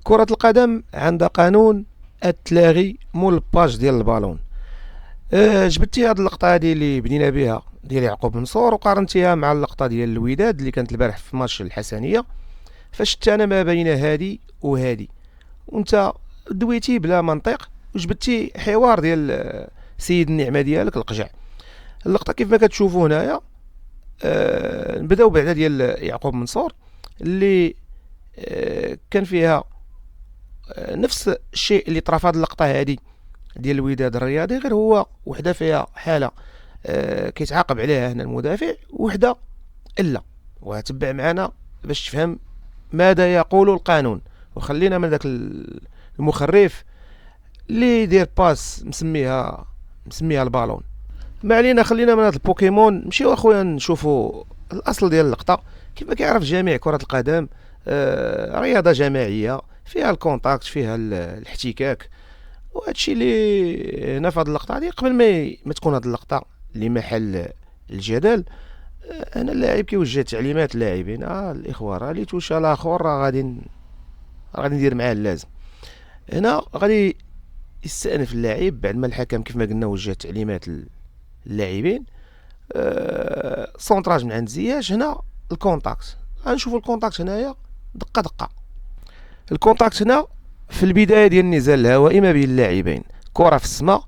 كرة القدم عندها قانون التلاغي مول الباج ديال البالون. جبدتي هاد اللقطة هادي اللي بدينا بها ديال يعقوب منصور وقارنتيها مع اللقطة ديال الوداد اللي كانت البارح في ماتش الحسنية، فشت انا ما بين هادي وهادي، وانت دويتي بلا منطق وجبدتي حوار ديال سيد النعمة ديالك القجع. اللقطة كيف ما كتشوفوا هنايا، نبداو بعدا ديال يعقوب منصور اللي كان فيها نفس الشيء اللي طرا في هذه اللقطه هذه ديال الوداد الرياضي، غير هو وحده فيها حاله كيتعاقب عليها هنا المدافع، وحده الا. وتبع معنا باش تفهم ماذا يقول القانون، وخلينا من ذاك المخرف اللي يدير باس مسميها البالون. ما علينا، خلينا من هذا البوكيمون نمشيو اخويا نشوفوا الاصل ديال اللقطه. كيف ما كيعرف جميع كره القدم رياضه جماعيه فيها الكونتاكت، فيها الاحتكاك، وهادشي اللي هنا في هاد اللقطه هادي. قبل ما تكون هاد اللقطه اللي محل الجدل، انا اللاعب كيوجه تعليمات اللاعبين، الاخوه راه اللي توشى الاخر راه غادي ندير معاه اللازم. هنا غادي يستأنف اللاعب بعد ما الحكم كيف ما قلنا وجه تعليمات اللاعبين. سونطراج من عند زياش. هنا الكونتاكت، غنشوفوا الكونتاكت هنايا دقه دقه. الكونتاكت هنا في البدايه ديال النزال الهوائي ما بين اللاعبين، كره في السماء،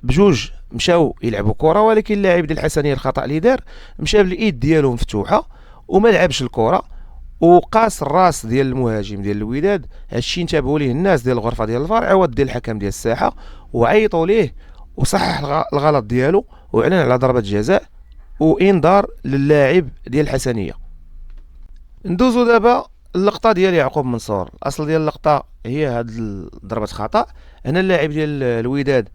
بجوج مشاو يلعبوا كره، ولكن اللاعب ديال الحسنيه الخطا اللي دار مشى بالايد ديالو مفتوحه وما لعبش الكره، وقاس الراس ديال المهاجم ديال الوداد. هادشي انتبهوا ليه الناس ديال الغرفه ديال الفار، عوض ديال الحكم ديال الساحه، وعيطوا ليه وصحح الغلط ديالو واعلن على ضربه جزاء وانذار للاعب ديال الحسنيه. ندوزو دابا اللقطه ديال يعقوب منصور. الاصل ديال اللقطه هي هاد ضربه خطا. هنا اللاعب ديال الوداد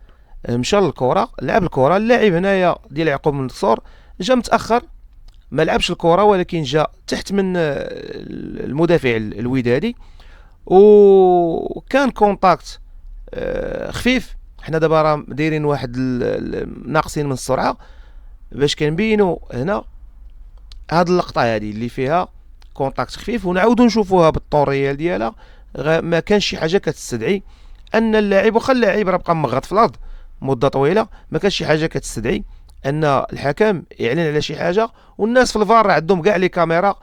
مشى للكره، لعب الكره. اللاعب هنايا ديال يعقوب منصور جا متاخر، ما لعبش الكره، ولكن جا تحت من المدافع الودادي، وكان كونتاكت خفيف. حنا دابا راه دايرين واحد ناقصين من السرعه باش كنبينوا هنا هاد اللقطه هذه اللي فيها كونتاكت خفيف، ونعاودوا نشوفوها بالطوريال ديالها. ما كانش شي حاجه كتستدعي ان اللاعب، واخا اللاعب راه بقى مغط في الارض مده طويله، ما كانش شي حاجه كتستدعي ان الحكم يعلن على شي حاجه. والناس في الفار راه عندهم كاع لي كاميرا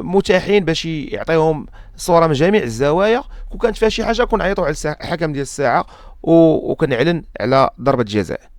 متاحين باش يعطيهم صوره من جميع الزوايا، وكانت فيها شي حاجه كنعيطوا على الحكم ديال الساعه وكنعلن على ضربه جزاء.